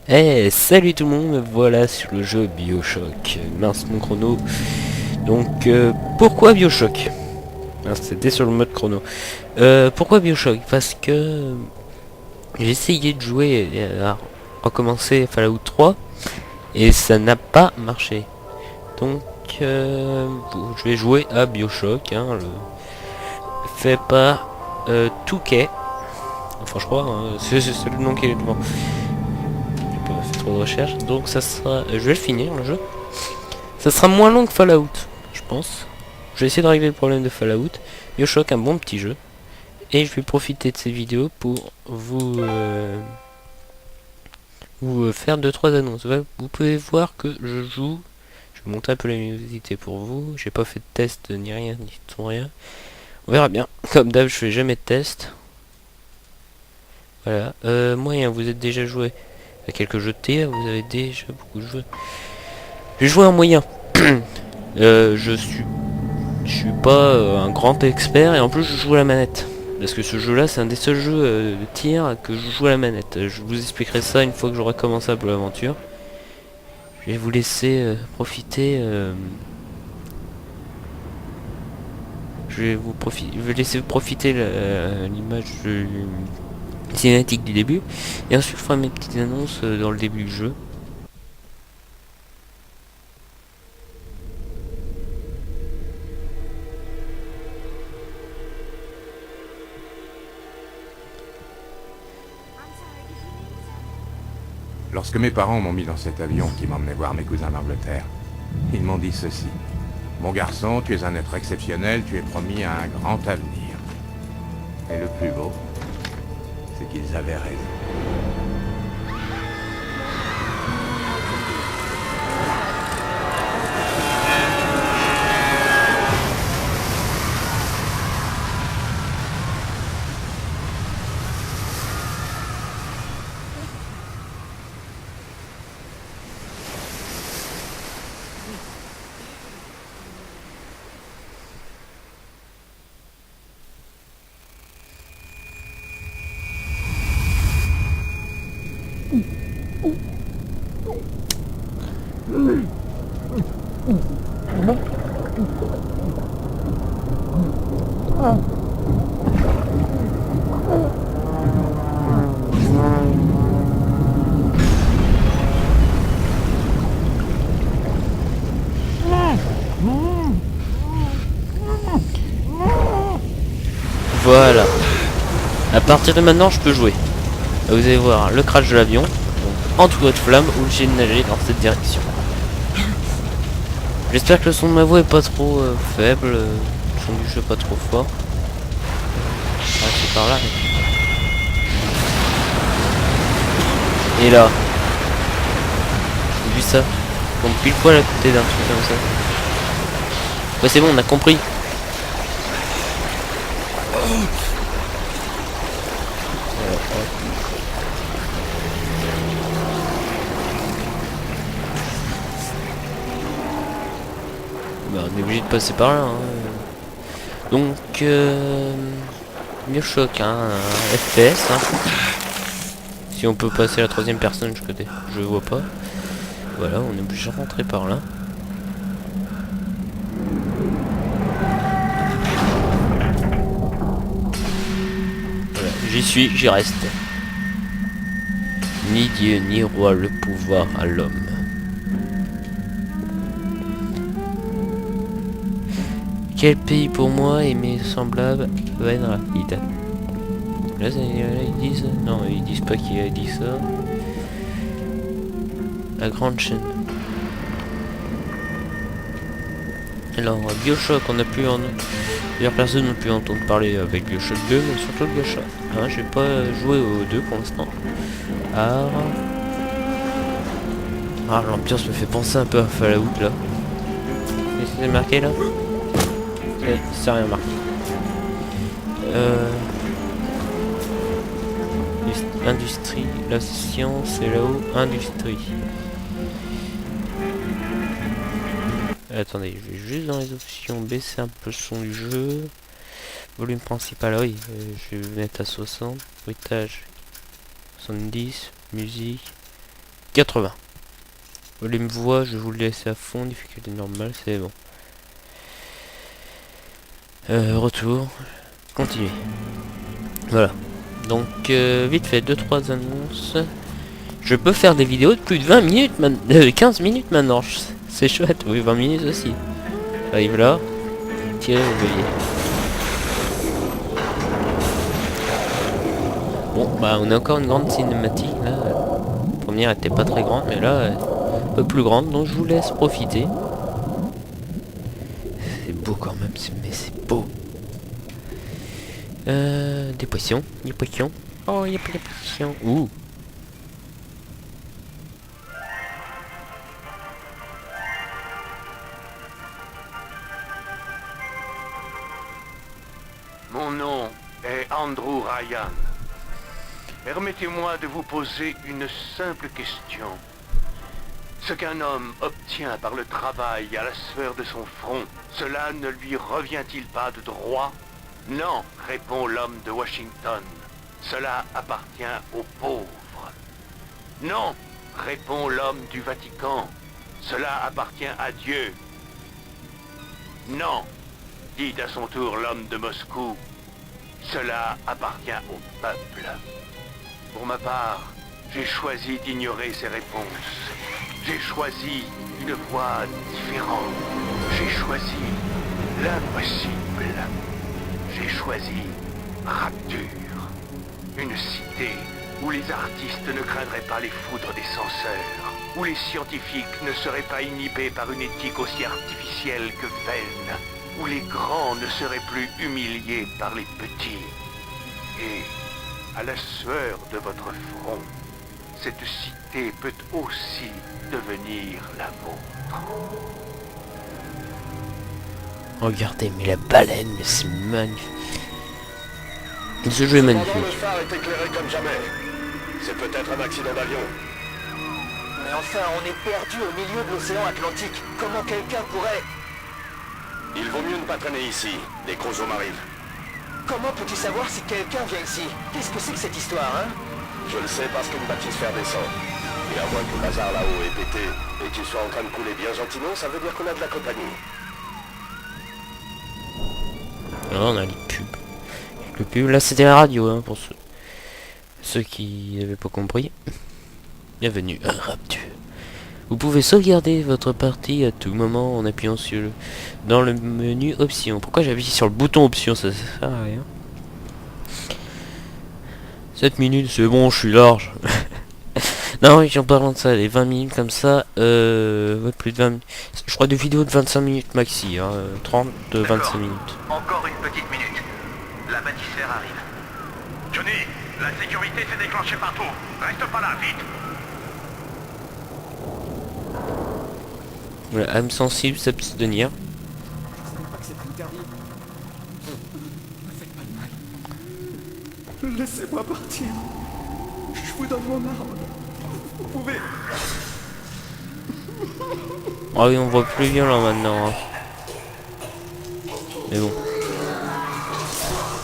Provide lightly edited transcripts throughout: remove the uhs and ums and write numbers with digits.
Salut tout le monde, me voilà sur le jeu BioShock. Mince mon chrono. Donc pourquoi BioShock? Mince, c'était sur le mode chrono. Pourquoi BioShock? Parce que j'ai essayé de jouer à recommencer Fallout 3 et ça n'a pas marché. Donc je vais jouer à BioShock, fait par 2K. Enfin je crois, c'est le nom qui est devant. J'ai pas fait trop de recherche. Donc ça sera. Je vais le finir le jeu. Ça sera moins long que Fallout, je pense. Je vais essayer de régler le problème de Fallout. BioShock, un bon petit jeu. Et je vais profiter de ces vidéos pour vous faire 2-3 annonces. Vous pouvez voir que je joue. Je vais monter un peu la luminosité pour vous. J'ai pas fait de test ni rien, ni tout rien. On verra bien. Comme d'hab, je fais jamais de test. Voilà. Moyen, vous êtes déjà joué à quelques jeux de tir. Vous avez déjà beaucoup de jeux. J'ai joué en moyen. Je suis pas un grand expert et en plus je joue à la manette. Parce que ce jeu là c'est un des seuls jeux de tir que je joue à la manette. Je vous expliquerai ça une fois que j'aurai commencé un peu l'aventure. Je vais vous laisser profiter. Je vais laisser profiter l'image cinématique du début. Et ensuite je ferai mes petites annonces dans le début du jeu. Lorsque mes parents m'ont mis dans cet avion qui m'emmenait voir mes cousins d'Angleterre, ils m'ont dit ceci. Mon garçon, tu es un être exceptionnel, tu es promis à un grand avenir. Et le plus beau, c'est qu'ils avaient raison. Voilà. À partir de maintenant je peux jouer. Là, vous allez voir le crash de l'avion. Donc entouré de flammes, obligé de nager dans cette direction. J'espère que le son de ma voix est pas trop faible, le son du jeu pas trop fort. Ah, c'est par là. Et là, j'ai vu ça. Donc pile poil à côté d'un truc comme ça. Ouais, c'est bon, on a compris. Bah, on est obligé de passer par là. Donc, BioShock, un FPS. Si on peut passer à la troisième personne, je vois pas. Voilà, on est obligé de rentrer par là. Voilà, j'y suis, j'y reste. Ni Dieu ni roi le pouvoir à l'homme. Quel pays pour moi et mes semblables va être rapide. Là, ils disent... Non, ils disent pas qui a dit ça. La grande chaîne. Alors, BioShock, on a pu en... Plusieurs personnes ont pu entendre parler avec BioShock 2, mais surtout BioShock 1. J'ai pas joué aux deux pour l'instant. Ah, l'ambiance me fait penser un peu à Fallout, là. Qu'est-ce que c'est marqué, là? C'est rien marqué. Industrie, la science est là-haut, industrie. Attendez, je vais juste dans les options baisser un peu le son du jeu. Volume principal, oui, je vais mettre à 60. Bruitage, 70, musique, 80. Volume voix, je vous le laisse à fond, difficulté normale, c'est bon. Retour, continuer. Voilà. Donc vite fait 2-3 annonces. Je peux faire des vidéos de plus de 20 minutes, 15 minutes maintenant. C'est chouette, oui 20 minutes aussi. Arrive là. Tiens, bon bah on a encore une grande cinématique là. La première était pas très grande mais là un peu plus grande, donc je vous laisse profiter. C'est beau quand même, mais c'est beau. Des poissons, des poissons. Oh, il y a pas de poissons. Ouh. Mon nom est Andrew Ryan. Permettez-moi de vous poser une simple question. Ce qu'un homme obtient par le travail à la sueur de son front, cela ne lui revient-il pas de droit? Non, répond l'homme de Washington. Cela appartient aux pauvres. Non, répond l'homme du Vatican. Cela appartient à Dieu. Non, dit à son tour l'homme de Moscou. Cela appartient au peuple. Pour ma part, j'ai choisi d'ignorer ces réponses. J'ai choisi une voie différente. J'ai choisi l'impossible. J'ai choisi Rapture. Une cité où les artistes ne craindraient pas les foudres des censeurs, où les scientifiques ne seraient pas inhibés par une éthique aussi artificielle que vaine, où les grands ne seraient plus humiliés par les petits. Et, à la sueur de votre front, cette cité peut aussi devenir la vôtre. Regardez, mais la baleine, mais c'est magnifique. Ce jeu est magnifique. Le phare est éclairé comme jamais. C'est peut-être un accident d'avion. Mais enfin, on est perdu au milieu de l'océan Atlantique. Comment quelqu'un pourrait... Il vaut mieux ne pas traîner ici. Des chromosomes arrivent. Comment peux-tu savoir si quelqu'un vient ici? Qu'est-ce que c'est que cette histoire, hein? Je le sais parce qu'une bâtisse-fer descend. Et à moins que le bazar là-haut ait pété et qu'il soit en train de couler bien gentiment, ça veut dire qu'on a de la compagnie. Alors on a les pubs. Le pub, là c'était la radio, hein, pour ceux qui n'avaient pas compris. Bienvenue à Rapture. Vous pouvez sauvegarder votre partie à tout moment en appuyant sur dans le menu options. Pourquoi j'appuie sur le bouton options? Ça sert à rien. 7 minutes, c'est bon, je suis large. Non, oui, en parlant de ça, les 20 minutes comme ça, ouais, plus de 20 minutes. Je crois des vidéos de 25 minutes maxi, hein, 30 de 25 minutes. Encore une petite minute. La bâtisse-fer arrive. Johnny, la sécurité s'est déclenchée partout. Reste pas là, vite. Voilà, âme sensible, s'abstenir. Je savais pas que c'était interdit. Ne faites pas de mal. Laissez-moi partir. Je vous donne mon arme. Vous pouvez... Ah oui, on voit plus violent maintenant. Hein. Mais bon.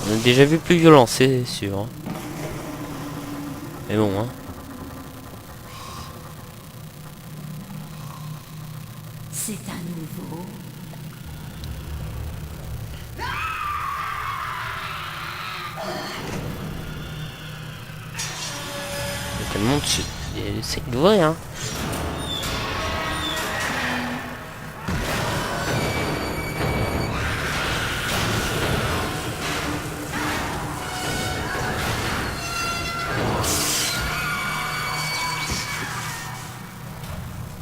On a déjà vu plus violent, c'est sûr. Hein. Mais bon, hein. C'est à nouveau. Tout le monde c'est de vrai, hein.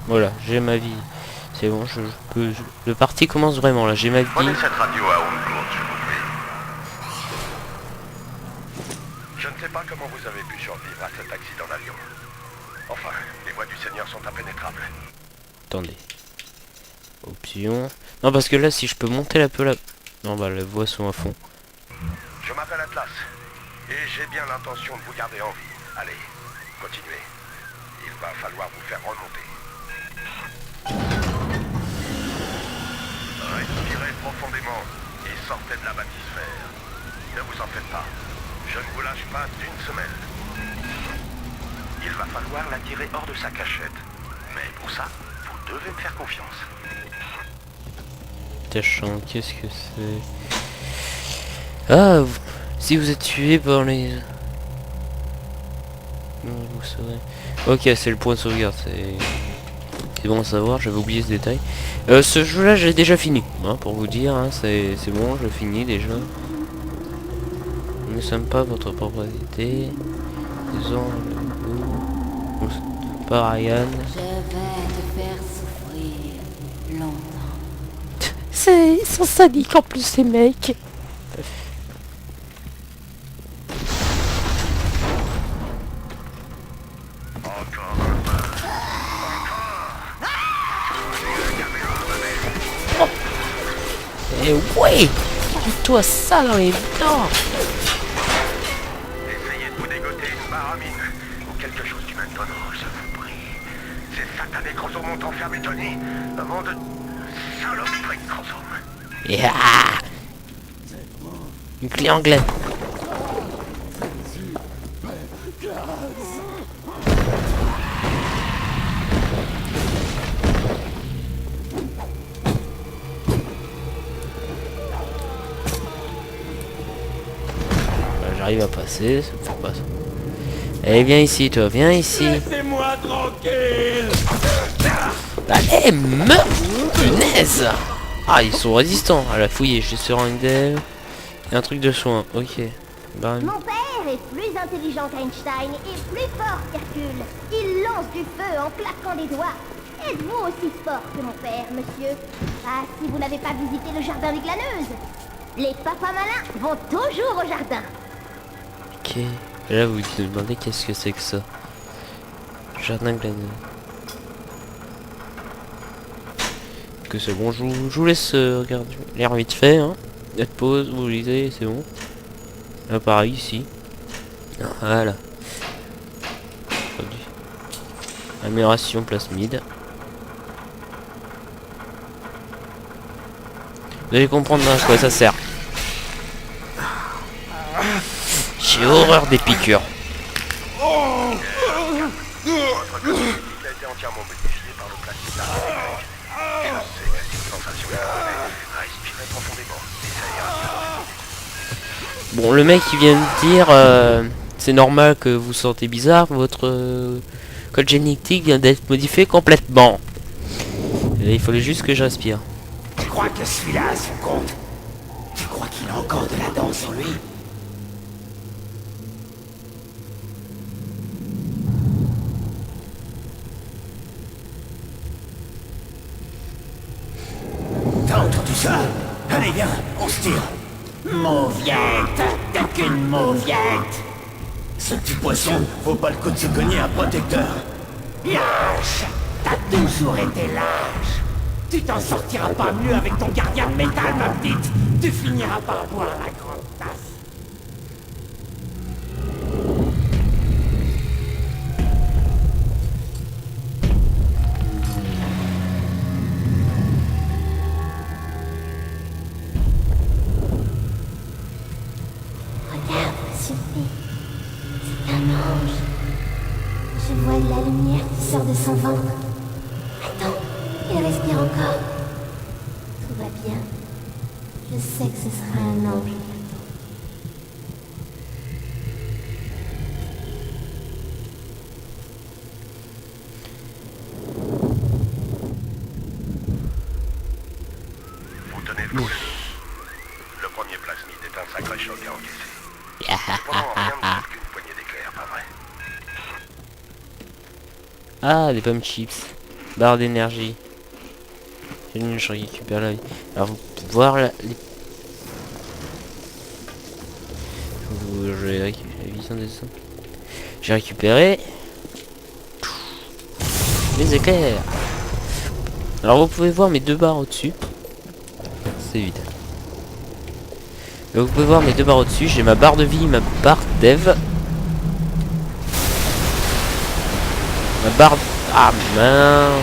Voilà, j'ai ma vie. C'est bon, je peux... Le parti commence vraiment, là, j'ai ma vie. Prenez cette radio à haute courte, s'il vous plaît. Je ne sais pas comment vous avez pu survivre à cet accident d'avion. Enfin, les voies du Seigneur sont impénétrables. Attendez. Option. Non, parce que là, si je peux monter un peu là... Non, bah, les voix sont à fond. Je m'appelle Atlas, et j'ai bien l'intention de vous garder en vie. Allez, continuez. Il va falloir vous faire remonter. Respirez profondément et sortez de la bâtisse-fer. Ne vous en faites pas. Je ne vous lâche pas d'une semelle. Il va falloir la tirer hors de sa cachette. Mais pour ça, vous devez me faire confiance. Tachant, qu'est-ce que c'est? Ah, si vous êtes tué par les... Non, vous saurez. Ok, c'est le point de sauvegarde, c'est bon à savoir, j'avais oublié ce détail. Ce jeu-là, j'ai déjà fini, hein, pour vous dire, hein, c'est bon, je finis déjà. Nous ne sommes pas votre propriété. Disons, pas Ryan. Je vais te faire souffrir longtemps. Ils sont sadiques en plus, ces mecs. Eh ouais, toi ça dans les dents. Essayez de vous dégoter une barre à mine, ou quelque chose du même tonneau, je vous prie. Ces satanés chromosomes ont enfermé Tony, un monde de saloperie de chromosomes. Yeah. Une clé anglaise. J'arrive à passer, ça me fait pas ça. Allez, viens ici, toi, viens ici. Laissez-moi tranquille. Allez, meurs. Punaise. Ah, ils sont résistants à la fouiller. Je suis sur un dev. Et un truc de soin, ok. Bah, Mon père est plus intelligent qu'Einstein et plus fort qu'Hercule. Il lance du feu en claquant des doigts. Êtes-vous aussi fort que mon père, monsieur? Ah, si vous n'avez pas visité le jardin des glaneuses. Les papas malins vont toujours au jardin. ok. Et là, vous vous demandez qu'est-ce que c'est que ça. Jardin glaneux. Que c'est bon, je vous laisse regarder l'air vite fait, hein. Notre pause, vous lisez, c'est bon. Là, pareil, ici. Voilà. Amélioration plasmide. Vous allez comprendre à quoi ça sert. J'ai horreur des piqûres. Il a été entièrement modifié par le plastique d'arrière. Je sais que c'est une sensation étrange. Respirez profondément. Bon, le mec qui vient de dire c'est normal que vous sentez bizarre, votre code génétique vient d'être modifié complètement. Et il fallait juste que je respire. Tu crois que celui-là a son compte? Tu crois qu'il a encore de la danse en lui? T'as entendu ça? Allez, viens, on se tire. Mauviette, t'as qu'une mauviette. Ce petit poisson, vaut pas le coup de se cogner un protecteur. Lâche, t'as toujours été lâche. Tu t'en sortiras pas mieux avec ton gardien de métal, ma petite. Tu finiras par boire la grande tasse. Regarde, monsieur P. C'est un ange. Je vois de la lumière qui sort de son ventre. Attends, il respire encore. Tout va bien. Je sais que ce sera un ange bientôt. Vous tenez le coup. Le premier plasmide est un sacré choc à encaisser. Cependant, rien ne prouve qu'une poignée d'éclairs, pas vrai? Ah, des pommes chips. Barre d'énergie. Je récupère la vie. Alors, vous pouvez voir la vision des sons. J'ai récupéré les éclairs. Alors, vous pouvez voir mes deux barres au-dessus. C'est vide. Donc, vous pouvez voir mes deux barres au-dessus. J'ai ma barre de vie, ma barre dev. Ma barre... Ah mince.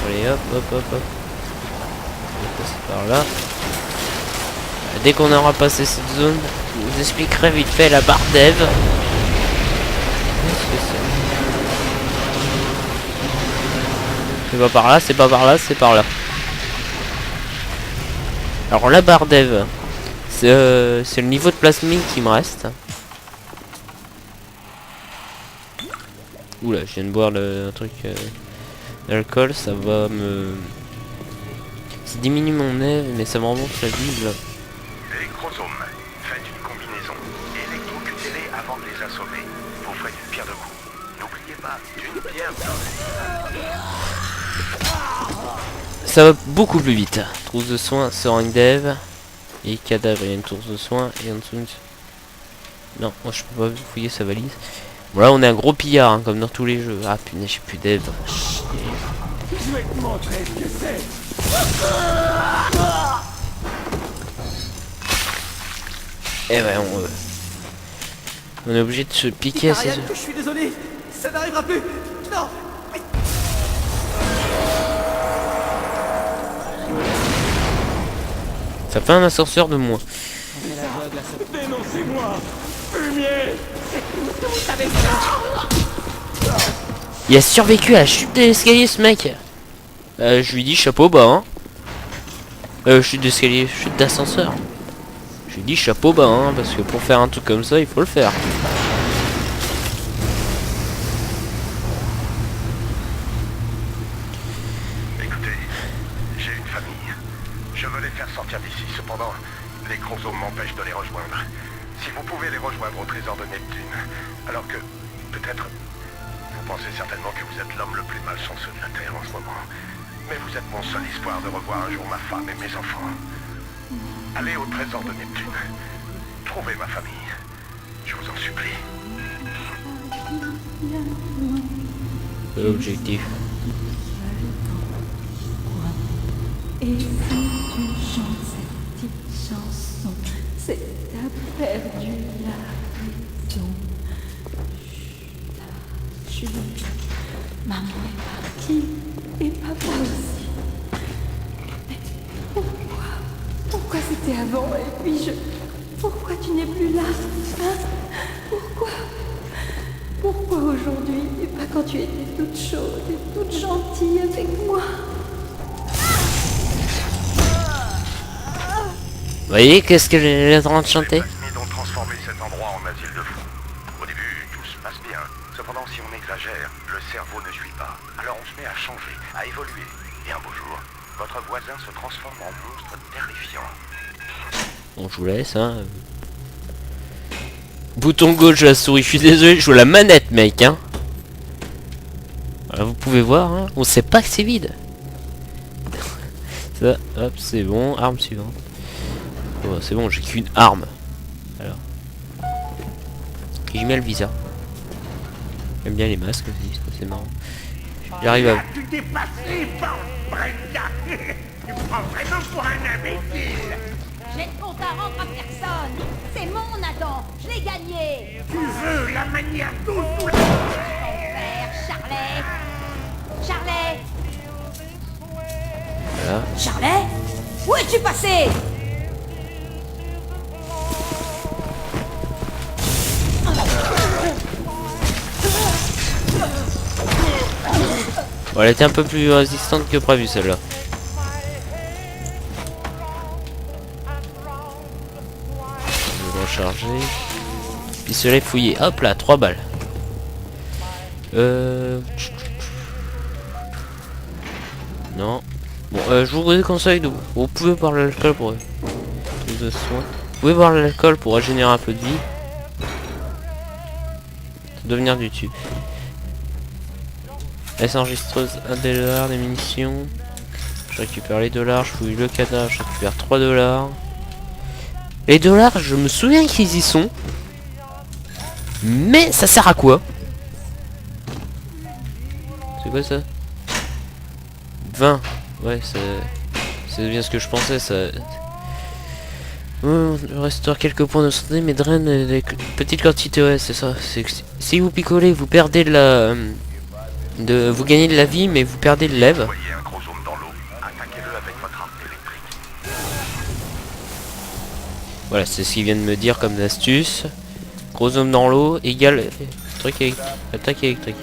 Allez hop hop hop hop. On va passer par là. Dès qu'on aura passé cette zone, je vous expliquerai vite fait la barre dev. Qu'est-ce que c'est ? C'est pas par là, c'est pas par là, c'est par là. Alors la barre d'Eve, c'est le niveau de plasmique qui me reste. Oula, je viens de boire un truc d'alcool, ça va me... Ça diminue mon Eve, mais ça me remonte la vie là. Les chromosomes, faites une combinaison. Électrocutez-les avant de les assommer. Vous ferez une pierre de coups. N'oubliez pas, d'une pierre de... Ça va beaucoup plus vite. Trousse de soins, seringue d'Eve. Et cadavre, il y a une trousse de soins. Et en dessous une... Non, moi je peux pas fouiller sa valise. Voilà, on est un gros pillard, hein, comme dans tous les jeux. Ah punaise, j'ai plus d'Eve. Je vais te montrer ce que c'est. Eh ben, on est obligé de se piquer à ces Ariane, je suis désolé. Ça n'arrivera plus. Non. Ça fait un ascenseur de moins. Dénoncez-moi. Fumier. Il a survécu à la chute de l'escalier, ce mec. Je lui dis chapeau bas, hein. Chute d'escalier, chute d'ascenseur. Je lui dis chapeau bas, hein, parce que pour faire un truc comme ça, il faut le faire. Écoutez, j'ai une famille. Je veux les faire sortir d'ici. Cependant, les chromosomes m'empêchent de les rejoindre. Si vous pouvez les rejoindre au trésor de Neptune, alors que, peut-être, vous pensez certainement que vous êtes l'homme le plus malchanceux de la Terre en ce moment. Mais vous êtes mon seul espoir de revoir un jour ma femme et mes enfants. Allez au trésor de Neptune. Trouvez ma famille. Je vous en supplie. L'objectif. Et si tu chantes cette petite chanson, c'est t'as perdu la raison. Chut, maman est partie et papa aussi. Mais pourquoi c'était avant et puis pourquoi tu n'es plus là, hein? Pourquoi aujourd'hui et pas quand tu étais toute chaude et toute gentille avec moi? Vous voyez qu'est-ce que j'ai en train de chanter? Les plasmides ont transformé cet endroit en asile de fous. Au début, tout se passe bien. Cependant, si on exagère, le cerveau ne suit pas. Alors on se met à changer, à évoluer. Et un beau jour, votre voisin se transforme en monstre terrifiant. Bon, je vous laisse, hein. Bouton gauche de la souris, je suis désolé, je joue la manette, mec, hein. Alors, vous pouvez voir, hein, on sait pas que c'est vide. Ça, hop, c'est bon, arme suivante. Oh, c'est bon, j'ai qu'une arme. Alors. J'ai mis le viseur. J'aime bien les masques aussi, c'est marrant. J'arrive à... Tu t'es passé, Brenda. Tu prends vraiment pour un imbécile. J'ai de compte à rendre à personne. C'est mon Adam. Je l'ai gagné. Tu veux la manière dont tout le Père, Charlet. Charlet. Voilà. Charlet? Où es-tu passé? Bon, elle était un peu plus résistante que prévu, celle-là. Je vais recharger. Pistolet fouillé. Hop là, 3 balles. Non. Bon, je vous déconseille de... Vous pouvez boire de l'alcool pour... de soins. Vous pouvez boire de l'alcool pour régénérer un peu de vie. Devenir du dessus. S enregistreuse, 1 $, des munitions. Je récupère les dollars, je fouille le cadavre, je récupère 3 $. Les dollars, je me souviens qu'ils y sont. Mais ça sert à quoi? C'est quoi ça? 20. Ouais, c'est bien ce que je pensais, ça... restaure quelques points de santé, mais draine des petites quantités, ouais, c'est ça. Si vous picolez, vous perdez de la... vous gagnez de la vie, mais vous perdez de l'Eve. voyez un chromosome dans l'eau. Attaquez-le avec votre arme électrique. Voilà, c'est ce qu'il vient de me dire comme astuce. Chromosome dans l'eau égale truc attaque électrique.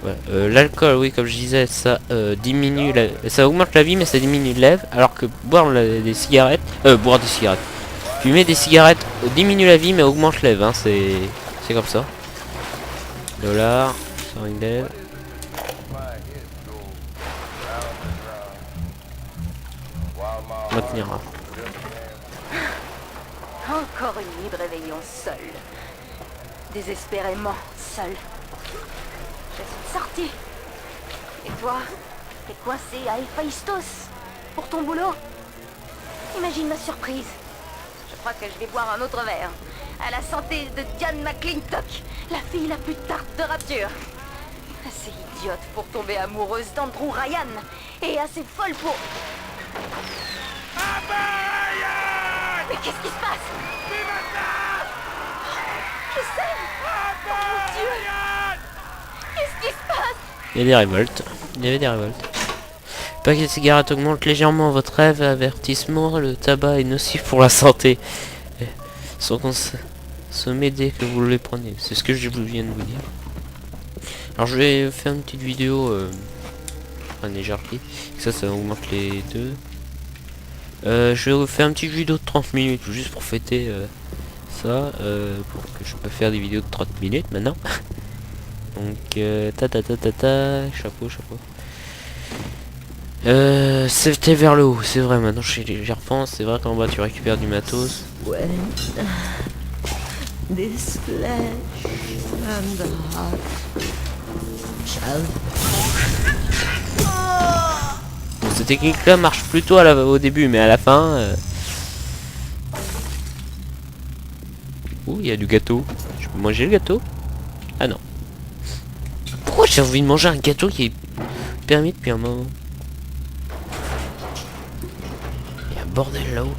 Voilà. L'alcool, oui, comme je disais, ça diminue, ça augmente la vie, mais ça diminue de lèvres, alors que boire des cigarettes, boire des cigarettes, fumer des cigarettes diminue la vie, mais augmente lèvres, hein, c'est comme ça. Dollar, sur une lèvre. Maintenir. Hein. Encore une nuit de réveillon seule. Désespérément seule. Je suis sortie. Et toi, t'es coincé à Héphaïstos pour ton boulot. Imagine ma surprise. Je crois que je vais boire un autre verre. À la santé de Diane McClintock, la fille la plus tarte de Rapture. Assez idiote pour tomber amoureuse d'Andrew Ryan. Et assez folle pour... Mais qu'est-ce qui se passe? Je sais. Oh mon Dieu. Qu'est-ce qui se passe? Il y a des révoltes. Il y avait des révoltes. Le paquet de cigarettes augmente légèrement votre rêve. Avertissement, le tabac est nocif pour la santé. Sans consommer dès que vous le prenez. C'est ce que je viens de vous dire. Alors je vais faire une petite vidéo. Un légère qui. Ça augmente les deux. Je vais vous faire une petite vidéo de 30 minutes juste pour fêter ça. Pour que je peux faire des vidéos de 30 minutes maintenant. Donc chapeau. C'était vers le haut, c'est vrai, maintenant j'y repense, c'est vrai qu'en bas tu récupères du matos. When this flesh and the heart shall... Bon, cette technique là marche plutôt au début, mais à la fin... Ouh, il y a du gâteau. Je peux manger le gâteau? Ah non. Pourquoi j'ai envie de manger un gâteau qui est permis depuis un moment? Il y a un bordel là-haut.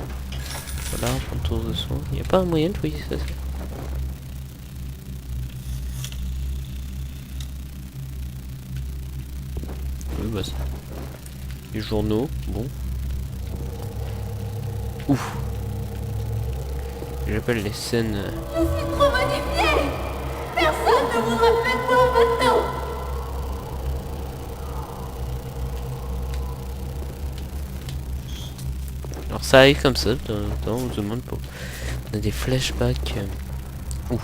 Voilà, on prend tour de son. Il n'y a pas un moyen de fouiller ça. Oui, bah ça. Les journaux, bon. Ouf. J'appelle les scènes. Je suis trop magnifiée. Personne ne voudra plus de moi maintenant. Alors ça arrive comme ça, de temps en temps, on se demande pour... On a des flashbacks. Ouh.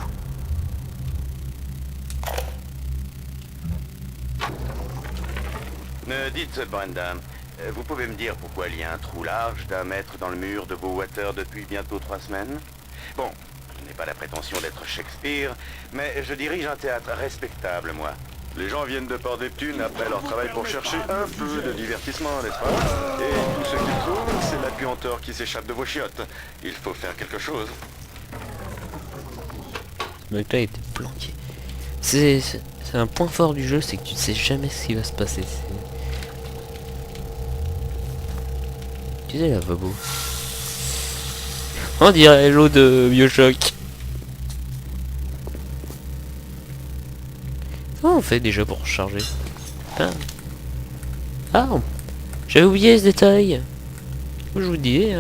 Me dites, Brenda, vous pouvez me dire pourquoi il y a un trou large d'1 mètre dans le mur de Bowater depuis bientôt 3 semaines? Bon, je n'ai pas la prétention d'être Shakespeare, mais je dirige un théâtre respectable, moi. Les gens viennent de Port-Neptune après leur travail pour chercher un peu de divertissement, n'est-ce pas? Et tout ce qu'ils trouvent, c'est la puanteur qui s'échappe de vos chiottes. Il faut faire quelque chose. Ce mec là était planqué. C'est un point fort du jeu, c'est que tu ne sais jamais ce qui va se passer. Tu sais, lavabo. On dirait l'eau de Bioshock. Comment on fait déjà pour recharger? Ah, j'avais oublié ce détail. Je vous dis.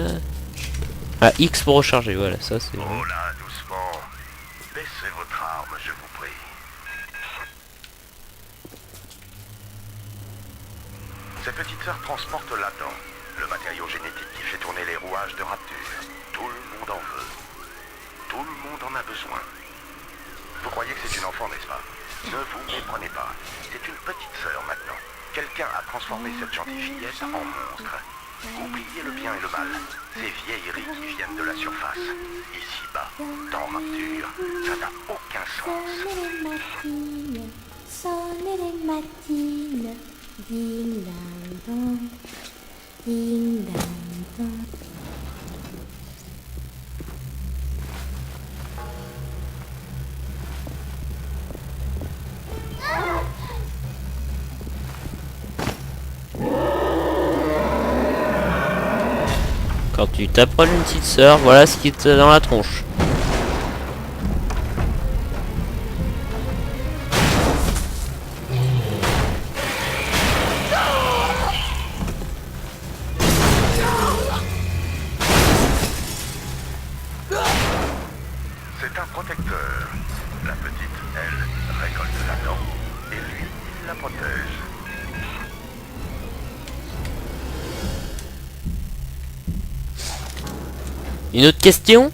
Ah, X pour recharger, voilà, ça c'est... Oh là, doucement. Laissez votre arme, je vous prie. Ces petites sœurs transportent l'Adam, le matériau génétique qui fait tourner les rouages de Rapture. Tout le monde en veut. Tout le monde en a besoin. Vous croyez que c'est une enfant, n'est-ce pas? Ne vous méprenez pas. C'est une petite sœur maintenant. Quelqu'un a transformé cette gentille fillette en monstre. Oubliez le bien et le mal. Ces vieilleries qui viennent de la surface. Ici-bas, dans Rapture, ça n'a aucun sens. Sonner les matines, ding dang dong, ding dang dong. Quand tu t'approches d'une petite sœur, voilà ce qui te dans la tronche. C'est un protecteur. La petite, elle, récolte la dent. Et lui, il la Une autre question?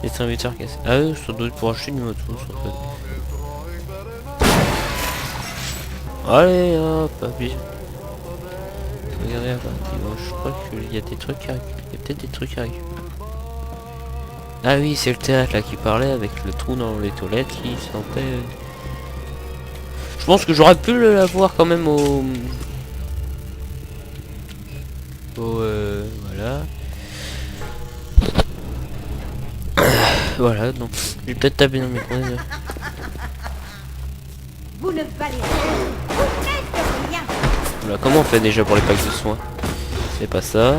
Distributeur cassé. Ah oui, ça doit être pour acheter une moto, ça en fait. Allez hop, appuie. Regardez la partie gauche, je crois qu'il y a des trucs à récupérer. Il y a peut-être des trucs à récupérer. Ah oui, c'est le théâtre là qui parlait avec le trou dans les toilettes qui sentait... Je pense que j'aurais pu l'avoir quand même au... voilà. Voilà, donc j'ai peut-être tapé dans mes coins. Vous ne valez rien. Vous n'êtes rien. Voilà, comment on fait déjà pour les packs de soins? C'est pas ça.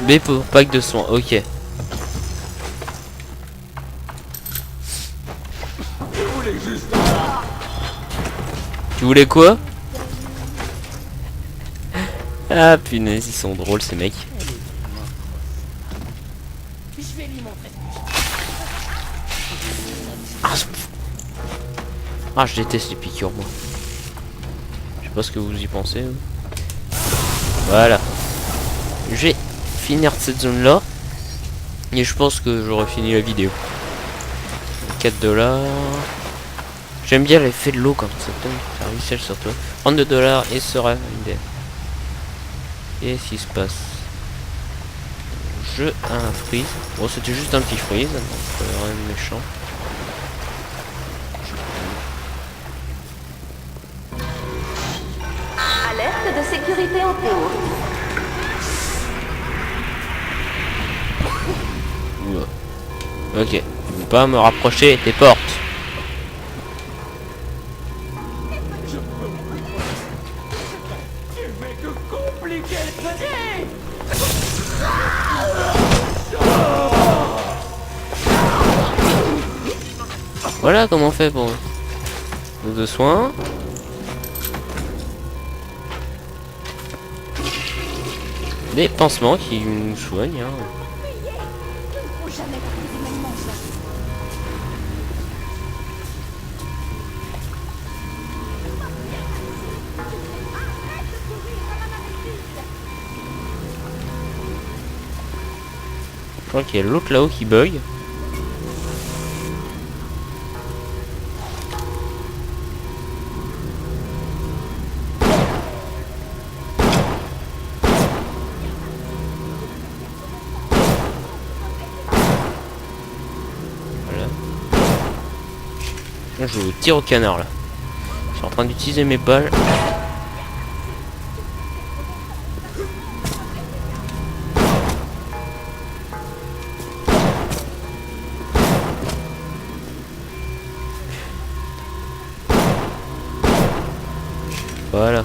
B pour pack de soins, ok. Tu voulais quoi? Ah punaise, ils sont drôles ces mecs. Ah, je déteste les piqûres moi. Je sais pas ce que vous y pensez. Voilà. Je vais finir cette zone là. Et je pense que j'aurai fini la vidéo. 4$. J'aime bien l'effet de l'eau quand ça tombe. Ça ruisselle sur toi. 32$ et sera une. Et ce qui se passe. Je a un freeze. Bon, c'était juste un petit freeze. Donc rien de méchant. Alerte de sécurité en cours. Oula. Ok. Je ne veux pas me rapprocher des portes. Voilà comment on fait pour de soins. Des pansements qui nous soignent. Hein. Je crois qu'il y a l'autre là-haut qui bug. Je vous tire au canard là. Je suis en train d'utiliser mes balles. Voilà.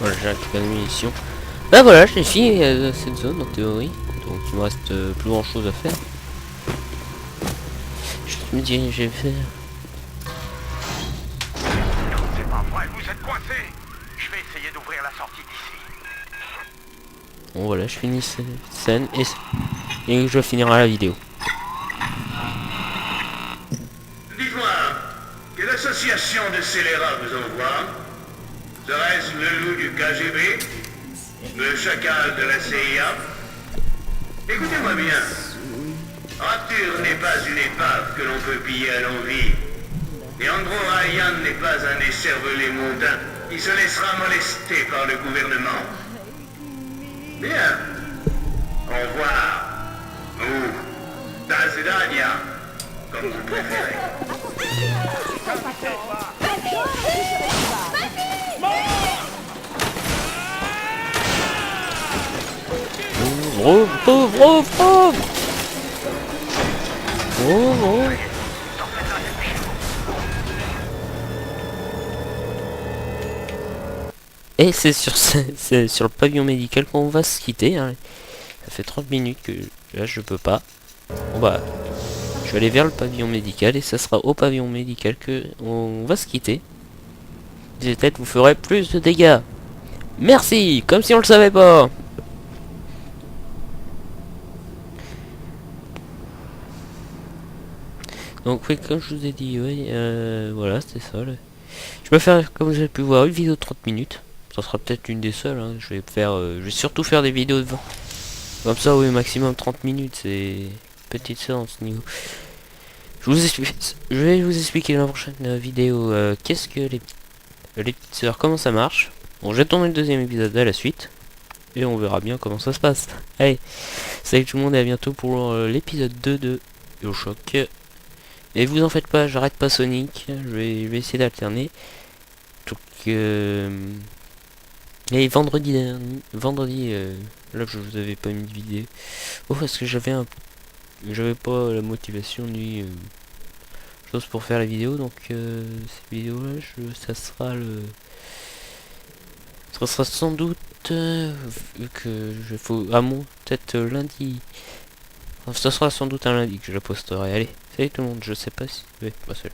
Voilà, j'ai récupéré mes munitions. Bah voilà, j'ai fini cette zone en théorie. Donc il me reste plus grand chose à faire. Je me diriger vers... C'est pas vrai, vous êtes coincé. Je vais essayer d'ouvrir la sortie d'ici. Bon voilà, je finis cette scène et je finirai la vidéo. Dites-moi, quelle association de scélérats vous envoie? Serait-ce le loup du KGB? Le chacal de la CIA? Écoutez-moi bien. Rapture n'est pas une épave que l'on peut piller à l'envi. Et Andro Ryan n'est pas un écervelé mondain qui se laissera molester par le gouvernement. Bien. Au revoir. Ou das vidania, comme vous préférez. Vroom, vroom, vroom, vroom. Vroom, vroom. Et c'est sur le pavillon médical qu'on va se quitter. Hein. Ça fait 30 minutes que là je peux pas. Bon bah, je vais aller vers le pavillon médical et ça sera au pavillon médical que on va se quitter. Peut-être vous ferez plus de dégâts. Merci, comme si on le savait pas. Donc oui, comme je vous ai dit, oui, voilà, c'était ça. Je peux faire, comme vous avez pu voir, une vidéo de 30 minutes. Ça sera peut-être une des seules. Hein. Je vais surtout faire des vidéos de 20. Comme ça, oui, maximum 30 minutes. C'est petite séance niveau. Je vais vous expliquer dans la prochaine vidéo qu'est-ce que les petites sœurs, comment ça marche. Bon, je vais tourner le deuxième épisode à la suite. Et on verra bien comment ça se passe. Allez, salut tout le monde et à bientôt pour l'épisode 2 de BioShock. Et vous en faites pas, j'arrête pas Sonic. Je vais essayer d'alterner. Donc, et vendredi, là je vous avais pas mis de vidéo. Oh, parce que j'avais pas la motivation ni chose pour faire la vidéo. Donc cette vidéo là, ça sera sans doute vu que peut-être lundi. Enfin, ça sera sans doute un lundi que je la posterai. Allez, salut tout le monde. Je sais pas si. Ouais, bah, salut.